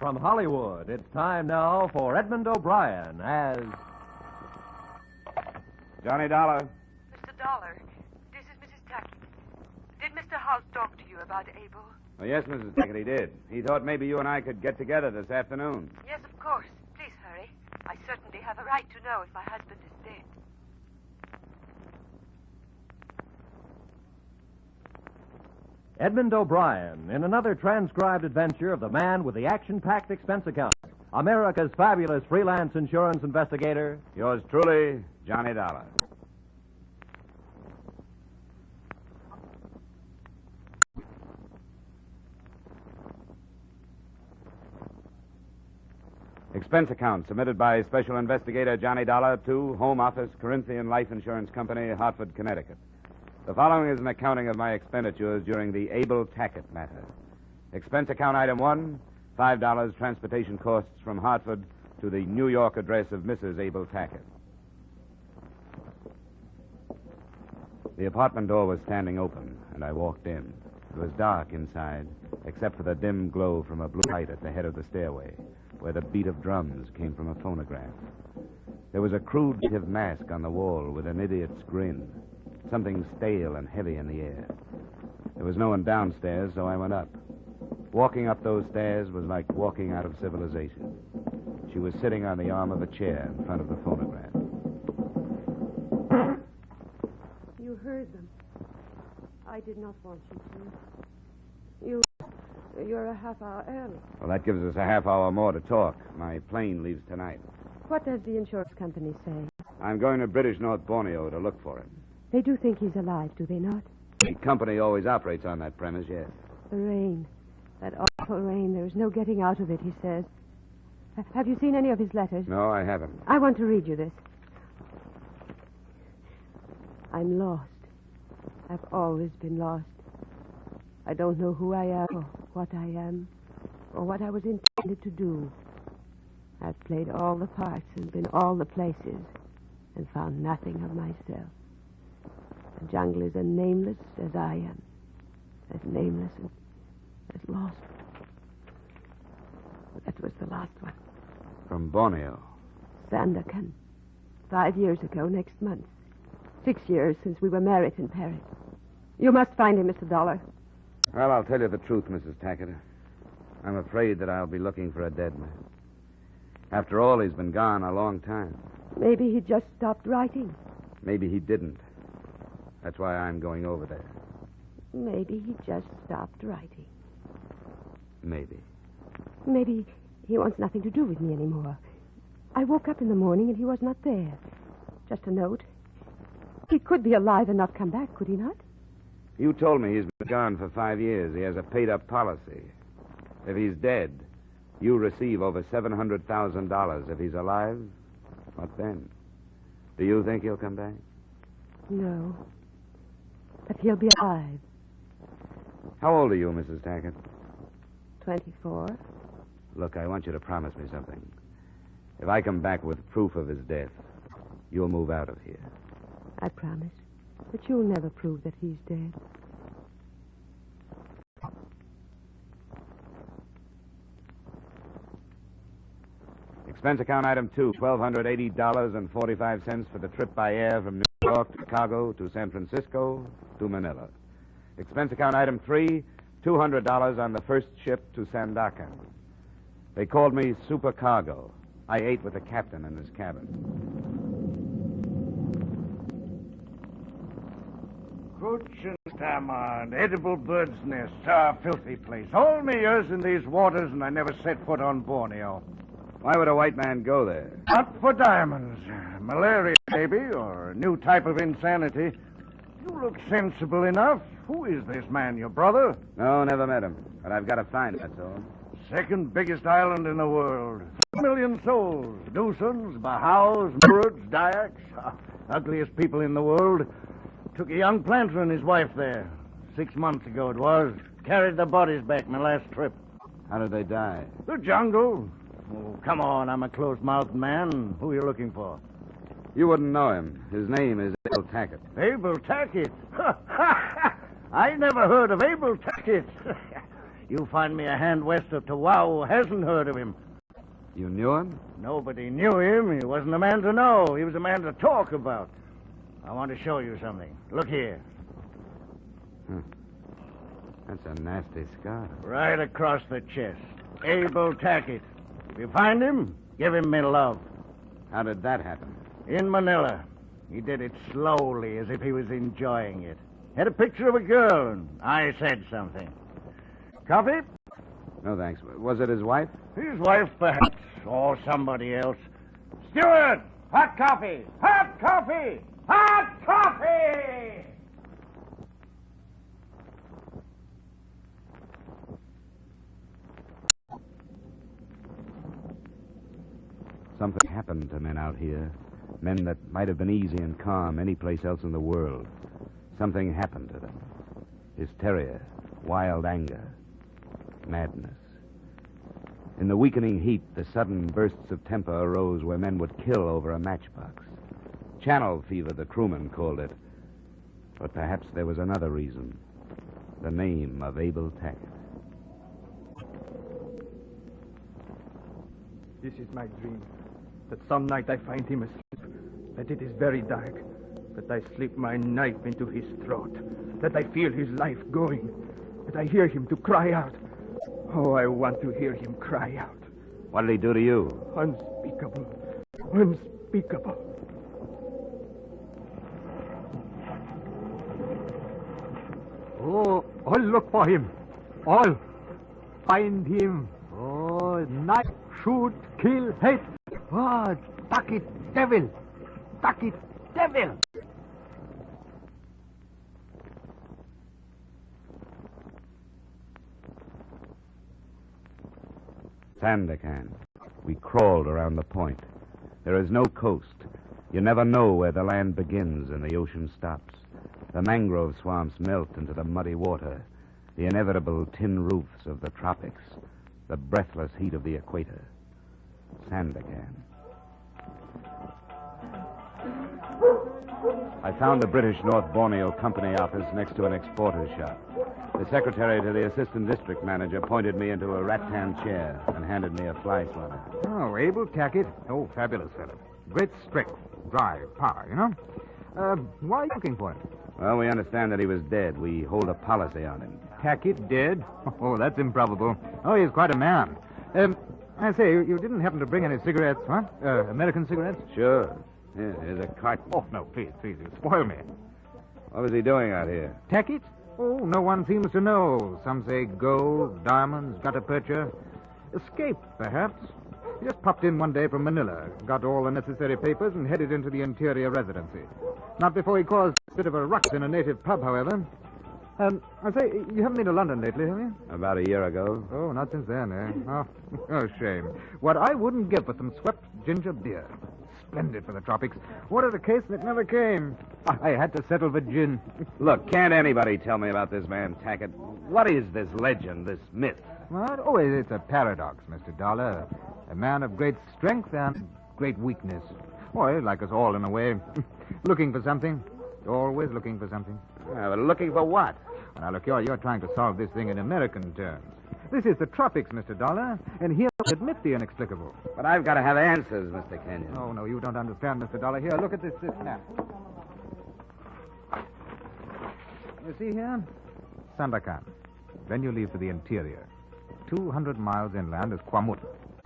from Hollywood, it's time now for Edmund O'Brien as... Johnny Dollar. Mr. Dollar, this is Mrs. Tackett. Did Mr. House talk to you about Abel? Oh, yes, Mrs. Tackett, he did. He thought maybe you and I could get together this afternoon. Yes, of course. Please hurry. I certainly have a right to know if my husband is dead. Edmund O'Brien in another transcribed adventure of the man with the action-packed expense account. America's fabulous freelance insurance investigator. Yours truly, Johnny Dollar. Expense account submitted by Special Investigator Johnny Dollar to Home Office, Corinthian Life Insurance Company, Hartford, Connecticut. The following is an accounting of my expenditures during the Abel Tackett matter. Expense account item 1, $5 transportation costs from Hartford to the New York address of Mrs. Abel Tackett. The apartment door was standing open, and I walked in. It was dark inside, except for the dim glow from a blue light at the head of the stairway, where the beat of drums came from a phonograph. There was a crude native mask on the wall with an idiot's grin. Something stale and heavy in the air. There was no one downstairs, so I went up. Walking up those stairs was like walking out of civilization. She was sitting on the arm of a chair in front of the phonograph. You heard them. I did not want you to. You're a half hour early. Well, that gives us a half hour more to talk. My plane leaves tonight. What does the insurance company say? I'm going to British North Borneo to look for him. They do think he's alive, do they not? The company always operates on that premise, yes. The rain. That awful rain. There's no getting out of it, he says. Have you seen any of his letters? No, I haven't. I want to read you this. I'm lost. I've always been lost. I don't know who I am or what I am or what I was intended to do. I've played all the parts and been all the places and found nothing of myself. The jungle is as nameless as I am. As nameless and as lost. That was the last one. From Borneo. Sandakan. 5 years ago next month. 6 years since we were married in Paris. You must find him, Mr. Dollar. Well, I'll tell you the truth, Mrs. Tackett. I'm afraid that I'll be looking for a dead man. After all, he's been gone a long time. Maybe he just stopped writing. Maybe he didn't. That's why I'm going over there. Maybe he just stopped writing. Maybe. Maybe he wants nothing to do with me anymore. I woke up in the morning and he was not there. Just a note. He could be alive and not come back, could he not? You told me he's been gone for 5 years. He has a paid-up policy. If he's dead, you receive over $700,000. If he's alive, what then? Do you think he'll come back? No. But he'll be alive. How old are you, Mrs. Tackett? 24. Look, I want you to promise me something. If I come back with proof of his death, you'll move out of here. I promise. But you'll never prove that he's dead. Expense account item 2, $1,280.45 for the trip by air from New York to Chicago to San Francisco to Manila. Expense account item 3, $200 on the first ship to Sandakan. They called me supercargo. I ate with the captain in his cabin. Kuchenstammern, edible bird's nests, a filthy place. All me years in these waters, and I never set foot on Borneo. Why would a white man go there? Not for diamonds. Malaria, maybe, or a new type of insanity. You look sensible enough. Who is this man, your brother? No, never met him. But I've got to find him, that's all. Second biggest island in the world. 4 million souls. Dusans, Bahaus, Muruds, Dayaks. Ugliest people in the world. Took a young planter and his wife there. 6 months ago it was. Carried the bodies back my last trip. How did they die? The jungle. Oh, come on, I'm a closed-mouthed man. Who are you looking for? You wouldn't know him. His name is Abel Tackett. Abel Tackett? I never heard of Abel Tackett. You find me a hand west of Tawau who hasn't heard of him. You knew him? Nobody knew him. He wasn't a man to know. He was a man to talk about. I want to show you something. Look here. That's a nasty scar. Right across the chest. Abel Tackett. If you find him, give him my love. How did that happen? In Manila. He did it slowly, as if he was enjoying it. Had a picture of a girl, and I said something. Coffee? No, thanks. Was it his wife? His wife, perhaps. Or somebody else. Steward! Hot coffee! Hot coffee! Hot coffee! Something happened to men out here. Men that might have been easy and calm any place else in the world. Something happened to them. Hysteria, wild anger, madness. In the weakening heat, the sudden bursts of temper arose where men would kill over a matchbox. Channel fever, the crewmen called it. But perhaps there was another reason. The name of Abel Tackett. This is my dream. That some night I find him asleep. That it is very dark. That I slip my knife into his throat. That I feel his life going. That I hear him to cry out. Oh, I want to hear him cry out. What did he do to you? Unspeakable. Unspeakable. Oh, all look for him. All. Find him. Oh, knife, shoot, kill, hate. Oh, Tackett, devil. Tackett, devil. Sandakan. We crawled around the point. There is no coast. You never know where the land begins and the ocean stops. The mangrove swamps melt into the muddy water, the inevitable tin roofs of the tropics, the breathless heat of the equator. Sandakan. I found the British North Borneo Company office next to an exporter's shop. The secretary to the assistant district manager pointed me into a rattan chair and handed me a fly swatter. Oh, Abel Tackett. Oh, fabulous fellow. Great strength, drive, power, you know. Why are you looking for him? Well, we understand that he was dead. We hold a policy on him. Tackett dead? Oh, that's improbable. Oh, he's quite a man. I say, you didn't happen to bring any cigarettes, huh? American cigarettes? Sure. Here, here's a carton. Oh, no, please, you spoil me. What was he doing out here? Tackett? Oh, no one seems to know. Some say gold, diamonds, gutta percha. Escape, perhaps. He just popped in one day from Manila, got all the necessary papers, and headed into the interior residency. Not before he caused a bit of a ruckus in a native pub, however. I say, you haven't been to London lately, have you? About a year ago. Oh, not since then, eh? Oh, shame. What I wouldn't give for some swept ginger beer. Splendid for the tropics. What a case that never came. I had to settle for gin. Look, can't anybody tell me about this man, Tackett? What is this legend, this myth? What? Oh, it's a paradox, Mr. Dollar. A man of great strength and great weakness. Oh, like us all in a way. Looking for something. Always looking for something. But looking for what? Now, look, you're trying to solve this thing in American terms. This is the tropics, Mr. Dollar, and here I admit the inexplicable. But I've got to have answers, Mr. Kenyon. Oh, no, you don't understand, Mr. Dollar. Here, look at this map. You see here? Sandakan. Then you leave for the interior. 200 miles inland is Kwamut.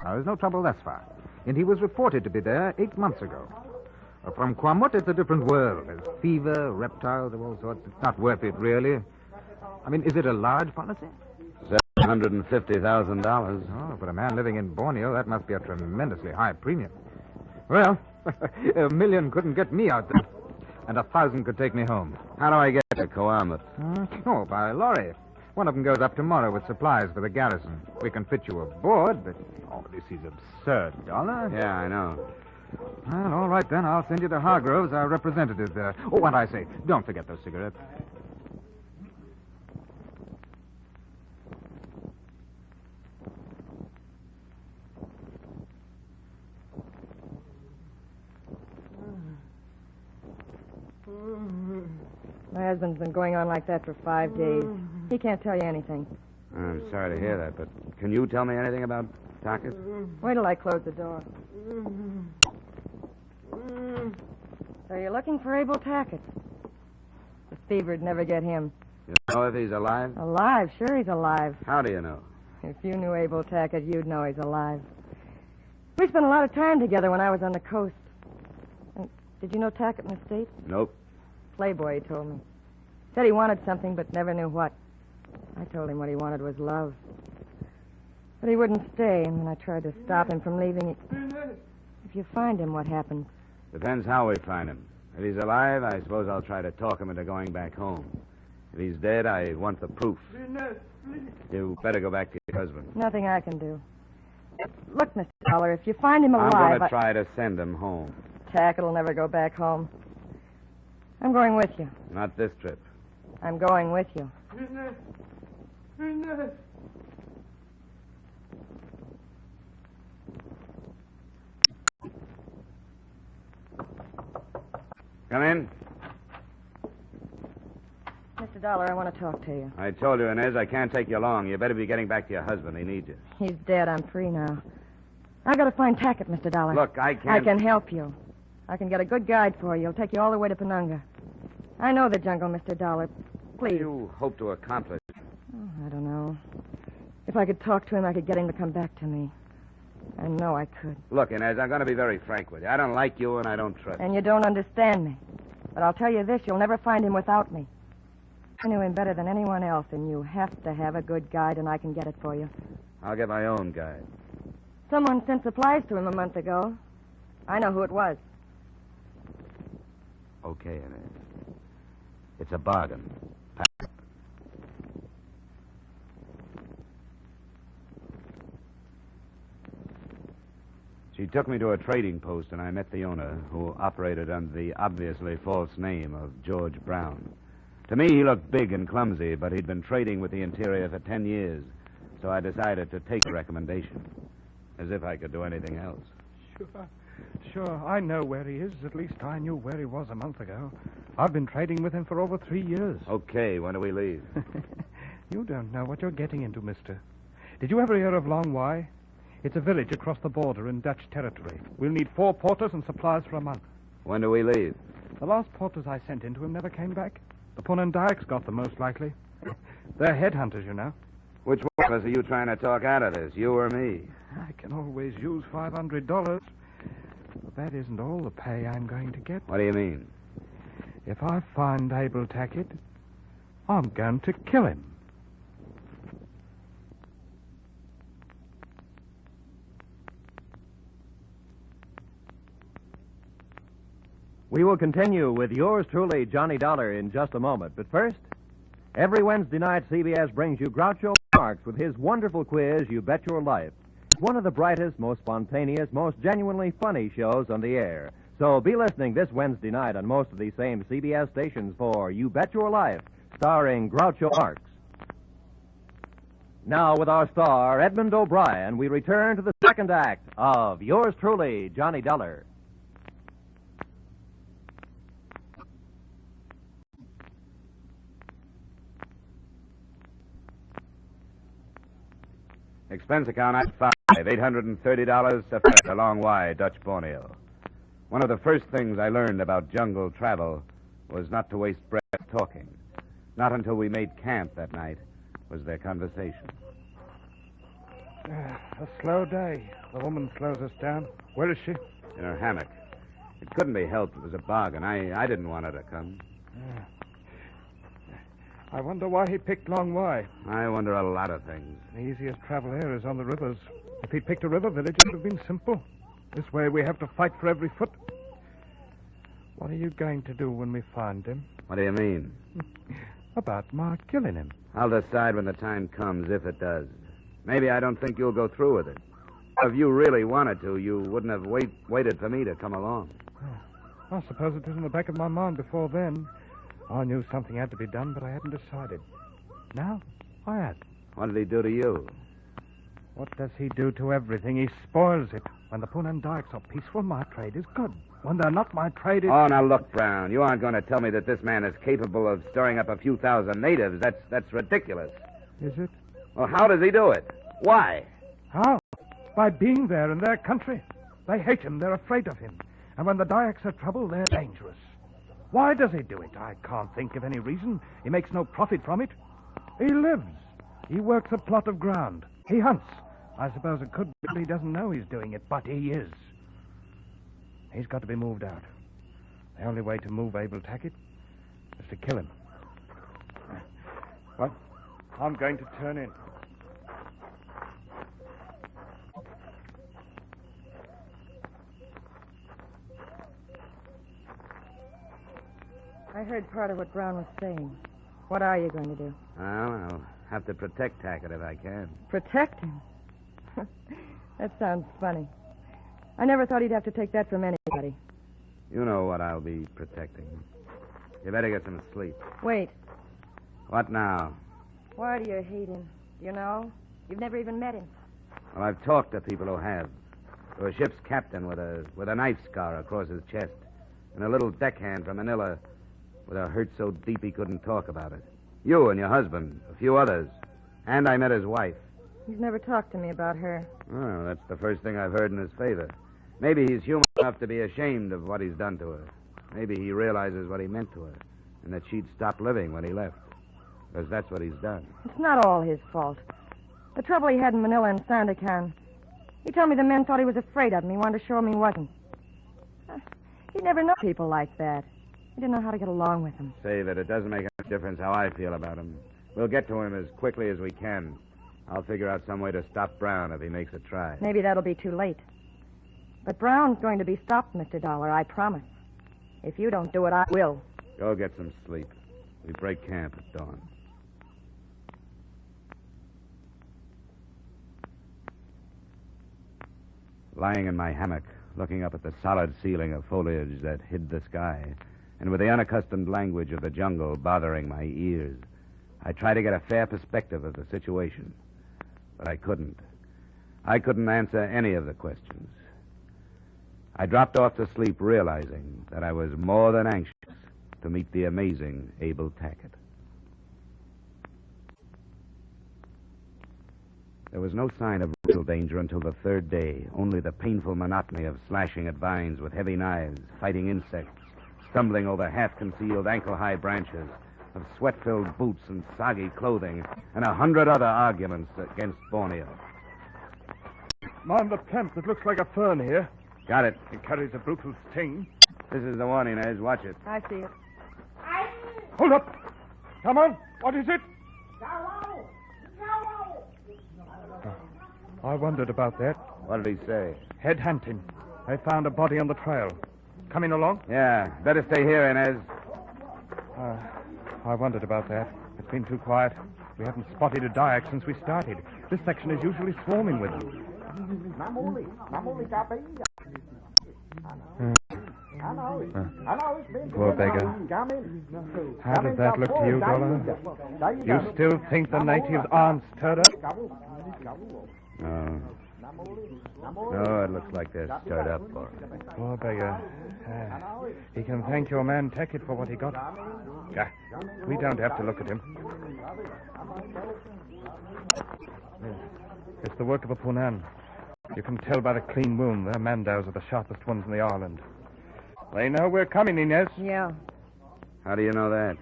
Now, there's no trouble thus far. And he was reported to be there 8 months ago. From Kwamut, it's a different world. There's fever, reptiles of all sorts. It's not worth it, really. I mean, is it a large policy? $750,000. Oh, for a man living in Borneo, that must be a tremendously high premium. Well, $1 million couldn't get me out there, and 1,000 could take me home. How do I get to Coamat? Oh, by lorry. One of them goes up tomorrow with supplies for the garrison. We can fit you aboard, but... Oh, this is absurd, Dollar. Yeah, I know. Well, all right, then. I'll send you to Hargroves, our representative there. Oh, and I say, don't forget those cigarettes. My husband's been going on like that for 5 days. He can't tell you anything. I'm sorry to hear that, but can you tell me anything about Tackett? Wait till I close the door. So you're looking for Abel Tackett? The fever'd never get him. You know if he's alive? Alive? Sure he's alive. How do you know? If you knew Abel Tackett, you'd know he's alive. We spent a lot of time together when I was on the coast. Did you know Tackett in the States? Nope. Playboy, he told me. Said he wanted something, but never knew what. I told him what he wanted was love. But he wouldn't stay, and when I tried to stop him from leaving, If you find him, what happens? Depends how we find him. If he's alive, I suppose I'll try to talk him into going back home. If he's dead, I want the proof. You better go back to your husband. Nothing I can do. Look, Mr. Dollar, if you find him alive... I'm going to try to send him home. Tackett will never go back home. I'm going with you. Not this trip. I'm going with you. Come in. Mr. Dollar, I want to talk to you. I told you, Inez, I can't take you long. You better be getting back to your husband. He needs you. He's dead. I'm free now. I got to find Tackett, Mr. Dollar. Look, I can't... I can help you. I can get a good guide for you. He'll take you all the way to Penunga. I know the jungle, Mr. Dollar. Please. What do you hope to accomplish? Oh, I don't know. If I could talk to him, I could get him to come back to me. I know I could. Look, Inez, I'm going to be very frank with you. I don't like you and I don't trust you. And you don't understand me. But I'll tell you this, you'll never find him without me. I knew him better than anyone else, and you have to have a good guide, and I can get it for you. I'll get my own guide. Someone sent supplies to him a month ago. I know who it was. Okay, Inez. It's a bargain. She took me to a trading post, and I met the owner, who operated under the obviously false name of George Brown. To me, he looked big and clumsy, but he'd been trading with the interior for 10 years, so I decided to take the recommendation, as if I could do anything else. Sure. I know where he is. At least I knew where he was a month ago. I've been trading with him for over 3 years. Okay, when do we leave? You don't know what you're getting into, mister. Did you ever hear of Long Y? It's a village across the border in Dutch territory. We'll need 4 porters and supplies for a month. When do we leave? The last porters I sent into him never came back. The Punandaiks got them, most likely. They're headhunters, you know. Which one of us are you trying to talk out of this, you or me? I can always use $500. But that isn't all the pay I'm going to get. What do you mean? If I find Abel Tackett, I'm going to kill him. We will continue with yours truly, Johnny Dollar, in just a moment. But first, every Wednesday night, CBS brings you Groucho Marx with his wonderful quiz, You Bet Your Life. It's one of the brightest, most spontaneous, most genuinely funny shows on the air. So be listening this Wednesday night on most of these same CBS stations for You Bet Your Life, starring Groucho Marx. Now, with our star, Edmund O'Brien, we return to the second act of yours truly, Johnny Dollar. Expense account at 5, $830 to a Long Y, Dutch Borneo. One of the first things I learned about jungle travel was not to waste breath talking. Not until we made camp that night was there conversation. A slow day. The woman slows us down. Where is she? In her hammock. It couldn't be helped. It was a bargain. I didn't want her to come. I wonder why he picked Long Y. I wonder a lot of things. The easiest travel here is on the rivers. If he'd picked a river village, it would have been simple. This way we have to fight for every foot. What are you going to do when we find him? What do you mean? About my killing him. I'll decide when the time comes, if it does. Maybe I don't think you'll go through with it. If you really wanted to, you wouldn't have waited for me to come along. I suppose it was in the back of my mind before then. I knew something had to be done, but I hadn't decided. Now, I had. What did he do to you? What does he do to everything? He spoils it. When the Punandaiks are peaceful, my trade is good. When they're not, my trade is... Oh, now look, Brown. You aren't going to tell me that this man is capable of stirring up a few thousand natives. That's ridiculous. Is it? Well, how does he do it? Why? How? By being there in their country. They hate him. They're afraid of him. And when the Dyaks are trouble, they're dangerous. Why does he do it? I can't think of any reason. He makes no profit from it. He lives. He works a plot of ground. He hunts. I suppose it could be he doesn't know he's doing it, but he is. He's got to be moved out. The only way to move Abel Tackett is to kill him. Well, I'm going to turn in. I heard part of what Brown was saying. What are you going to do? Well, I'll have to protect Tackett if I can. Protect him? That sounds funny. I never thought he'd have to take that from anybody. You know what I'll be protecting. You better get some sleep. Wait. What now? Why do you hate him? You know? You've never even met him. Well, I've talked to people who have. To a ship's captain with a knife scar across his chest, and a little deckhand from Manila with a hurt so deep he couldn't talk about it. You and your husband, a few others. And I met his wife. He's never talked to me about her. Oh, that's the first thing I've heard in his favor. Maybe he's human enough to be ashamed of what he's done to her. Maybe he realizes what he meant to her, and that she'd stop living when he left. Because that's what he's done. It's not all his fault. The trouble he had in Manila and Sandakan. He told me the men thought he was afraid of him. He wanted to show him he wasn't. He'd never known people like that. He didn't know how to get along with them. Say that it doesn't make any difference how I feel about him. We'll get to him as quickly as we can. I'll figure out some way to stop Brown if he makes a try. Maybe that'll be too late. But Brown's going to be stopped, Mr. Dollar, I promise. If you don't do it, I will. Go get some sleep. We break camp at dawn. Lying in my hammock, looking up at the solid ceiling of foliage that hid the sky, and with the unaccustomed language of the jungle bothering my ears, I tried to get a fair perspective of the situation. But I couldn't. I couldn't answer any of the questions. I dropped off to sleep realizing that I was more than anxious to meet the amazing Abel Tackett. There was no sign of real danger until the third day, only the painful monotony of slashing at vines with heavy knives, fighting insects, stumbling over half-concealed ankle-high branches, of sweat-filled boots and soggy clothing, and 100 other arguments against Borneo. Mind the plant that looks like a fern here. Got it. It carries a brutal sting. This is the one, Inez. Watch it. I see it. Hold up! Come on! What is it? I wondered about that. What did he say? Head hunting. They found a body on the trail. Coming along? Yeah, better stay here, Inez. I wondered about that. It's been too quiet. We haven't spotted a Dyak since we started. This section is usually swarming with them. Poor beggar. How does that look to you, Dollar? You still think the natives aren't stirred up? No. No, it looks like they're stirred up. Poor beggar. He can thank your man Tackett for what he got. We don't have to look at him. It's the work of a Punan. You can tell by the clean wound. Their mandows are the sharpest ones in the island. They know we're coming, Inez. Yeah. How do you know that?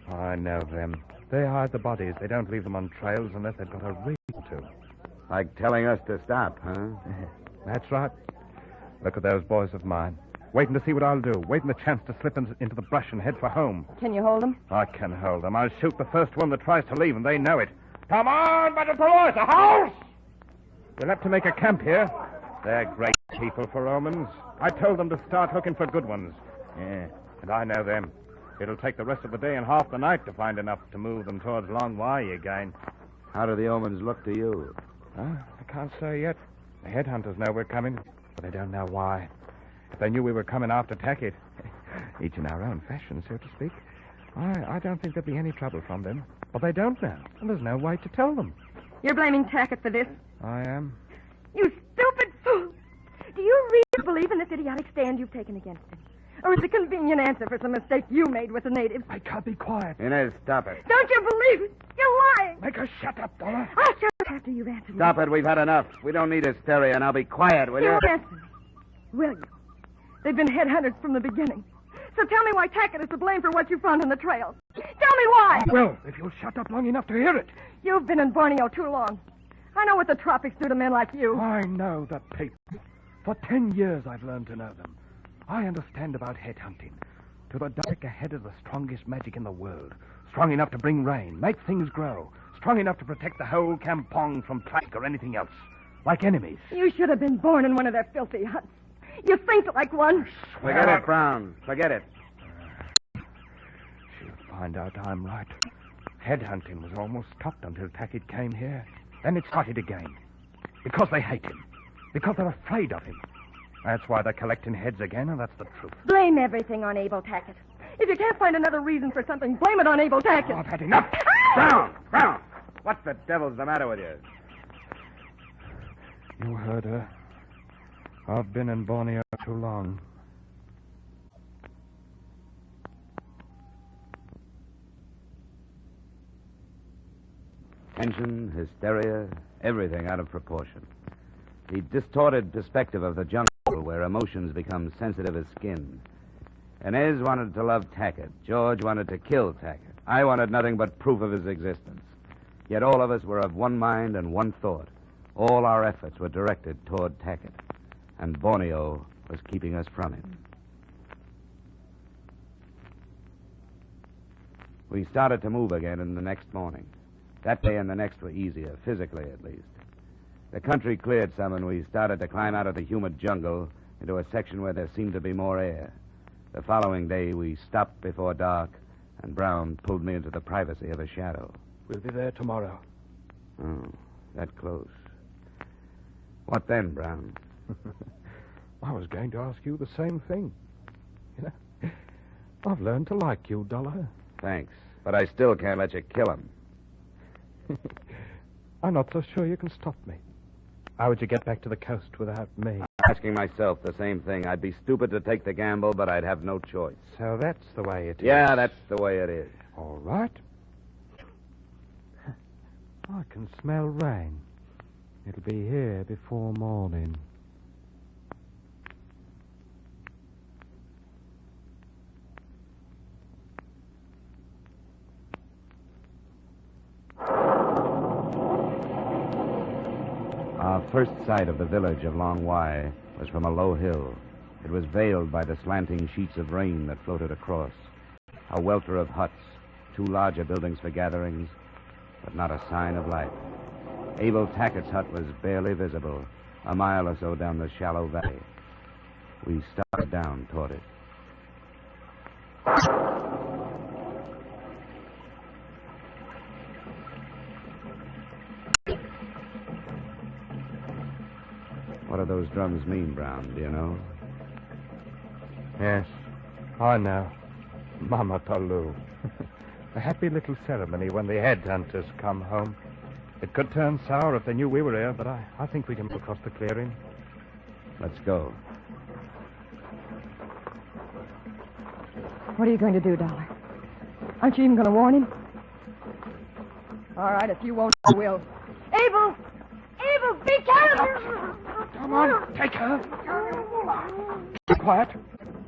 I know them. They hide the bodies. They don't leave them on trails unless they've got a reason to. Like telling us to stop, huh? That's right. Look at those boys of mine. Waiting to see what I'll do. Waiting the chance to slip into the brush and head for home. Can you hold them? I can hold them. I'll shoot the first one that tries to leave, and they know it. Come on, Battle Perilous, a house! We'll have to make a camp here. They're great people for Romans. I told them to start looking for good ones. Yeah, and I know them. It'll take the rest of the day and half the night to find enough to move them towards Long Wai again. How do the omens look to you? I can't say yet. The headhunters know we're coming, but they don't know why. If they knew we were coming after Tackett, each in our own fashion, so to speak, I don't think there'd be any trouble from them. But they don't know, and there's no way to tell them. You're blaming Tackett for this? I am. You stupid fool! Do you really believe in this idiotic stand you've taken against him? Or is it a convenient answer for some mistake you made with the natives? I can't be quiet. Inez, stop it. Don't you believe it? You're lying. Make her shut up, Dollar. I'll shut up after you've answered me. Stop it. We've had enough. We don't need hysteria. Now be quiet, will You you? won't answer me. Will you? They've been headhunters from the beginning. So tell me why Tackett is to blame for what you found on the trail. Tell me why. Well, if you'll shut up long enough to hear it. You've been in Borneo too long. I know what the tropics do to men like you. I know the people. For 10 years I've learned to know them. I understand about headhunting. To the dark ahead of the strongest magic in the world. Strong enough to bring rain, make things grow. Strong enough to protect the whole kampong from plague or anything else. Like enemies. You should have been born in one of their filthy huts. You think like one. Forget it, Brown. Forget it. She'll find out I'm right. Headhunting was almost stopped until Tackett came here. Then it started again. Because they hate him. Because they're afraid of him. That's why they're collecting heads again, and that's the truth. Blame everything on Abel Tackett. If you can't find another reason for something, blame it on Abel Tackett. Oh, I've had enough. Brown! What the devil's the matter with you? You heard her. I've been in Borneo too long. Tension, hysteria, everything out of proportion. The distorted perspective of the jungle where emotions become sensitive as skin. Inez wanted to love Tackett. George wanted to kill Tackett. I wanted nothing but proof of his existence. Yet all of us were of one mind and one thought. All our efforts were directed toward Tackett. And Borneo was keeping us from him. We started to move again in the next morning. That day and the next were easier, physically at least. The country cleared some, and we started to climb out of the humid jungle into a section where there seemed to be more air. The following day, we stopped before dark, and Brown pulled me into the privacy of a shadow. We'll be there tomorrow. Oh, that close. What then, Brown? I was going to ask you the same thing. You know, I've learned to like you, Dollar. Thanks, but I still can't let you kill him. I'm not so sure you can stop me. How would you get back to the coast without me? I'm asking myself the same thing. I'd be stupid to take the gamble, but I'd have no choice. So that's the way it is. Yeah, that's the way it is. All right. I can smell rain. It'll be here before morning. Our first sight of the village of Long Wai was from a low hill. It was veiled by the slanting sheets of rain that floated across. A welter of huts, two larger buildings for gatherings, but not a sign of life. Abel Tackett's hut was barely visible, a mile or so down the shallow valley. We started down toward it. What do those drums mean, Brown? Do you know? Yes, I know. Mama Tolu. A happy little ceremony when the headhunters come home. It could turn sour if they knew we were here, but I think we can move across the clearing. Let's go. What are you going to do, Dollar? Aren't you even going to warn him? All right, if you won't, I will. Abel! Abel, be careful! Come on, take her. Be quiet.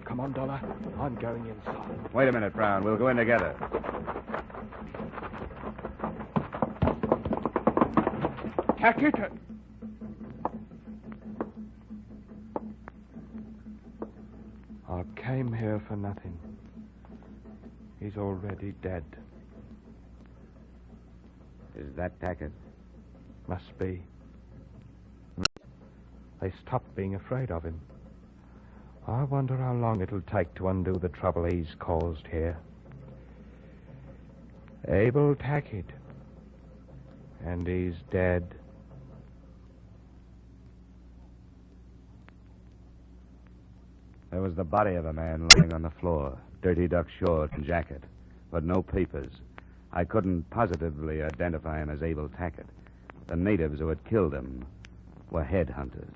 Come on, Dollar. I'm going inside. Wait a minute, Brown. We'll go in together. Tackett. I came here for nothing. He's already dead. Is that Tackett? Must be. They stopped being afraid of him. I wonder how long it'll take to undo the trouble he's caused here. Abel Tackett. And he's dead. There was the body of a man lying on the floor, dirty duck short and jacket, but no papers. I couldn't positively identify him as Abel Tackett. The natives who had killed him were headhunters.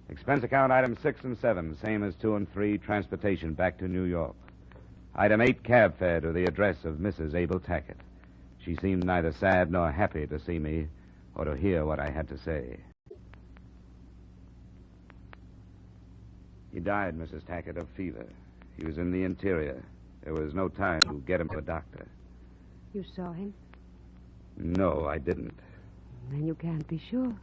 Expense account item 6 and 7, same as 2 and 3, transportation back to New York. Item 8, cab fare to the address of Mrs. Abel Tackett. She seemed neither sad nor happy to see me or to hear what I had to say. He died, Mrs. Tackett, of fever. He was in the interior. There was no time to get him to a doctor. You saw him? No, I didn't. Then you can't be sure.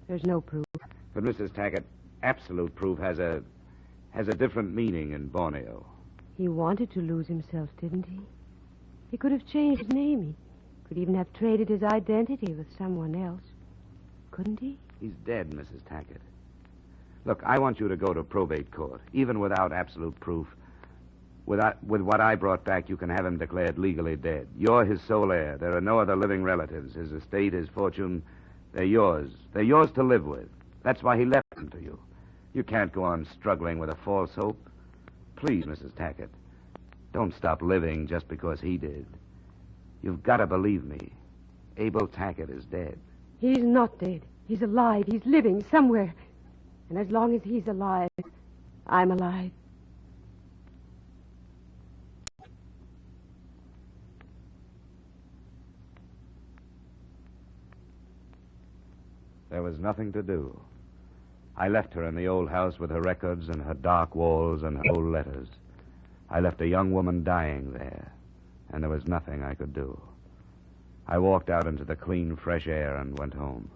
There's no proof. But, Mrs. Tackett, absolute proof has a different meaning in Borneo. He wanted to lose himself, didn't he? He could have changed his name. He could even have traded his identity with someone else. Couldn't he? He's dead, Mrs. Tackett. Look, I want you to go to probate court, even without absolute proof. With what I brought back, you can have him declared legally dead. You're his sole heir. There are no other living relatives. His estate, his fortune, they're yours. They're yours to live with. That's why he left them to you. You can't go on struggling with a false hope. Please, Mrs. Tackett, don't stop living just because he did. You've got to believe me. Abel Tackett is dead. He's not dead. He's alive. He's living somewhere. And as long as he's alive, I'm alive. There was nothing to do. I left her in the old house with her records and her dark walls and her old letters. I left a young woman dying there, and there was nothing I could do. I walked out into the clean, fresh air and went home.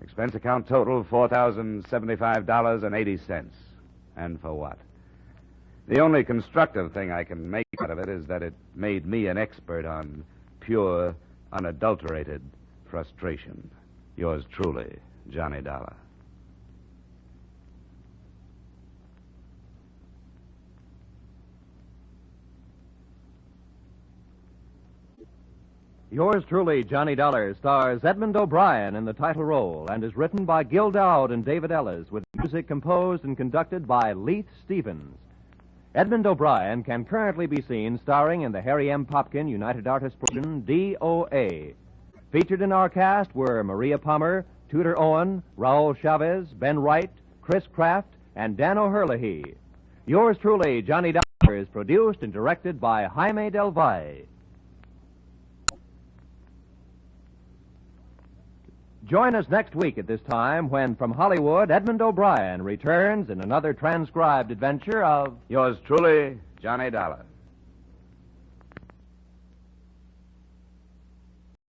Expense account total, $4,075.80. And for what? The only constructive thing I can make out of it is that it made me an expert on pure, unadulterated frustration. Yours truly, Johnny Dollar. Yours truly, Johnny Dollar, stars Edmund O'Brien in the title role and is written by Gil Dowd and David Ellis, with music composed and conducted by Leith Stevens. Edmund O'Brien can currently be seen starring in the Harry M. Popkin United Artists production DOA. Featured in our cast were Maria Palmer, Tudor Owen, Raul Chavez, Ben Wright, Chris Kraft, and Dan O'Herlihy. Yours truly, Johnny Dollar, is produced and directed by Jaime Del Valle. Join us next week at this time when, from Hollywood, Edmund O'Brien returns in another transcribed adventure of Yours truly, Johnny Dollar.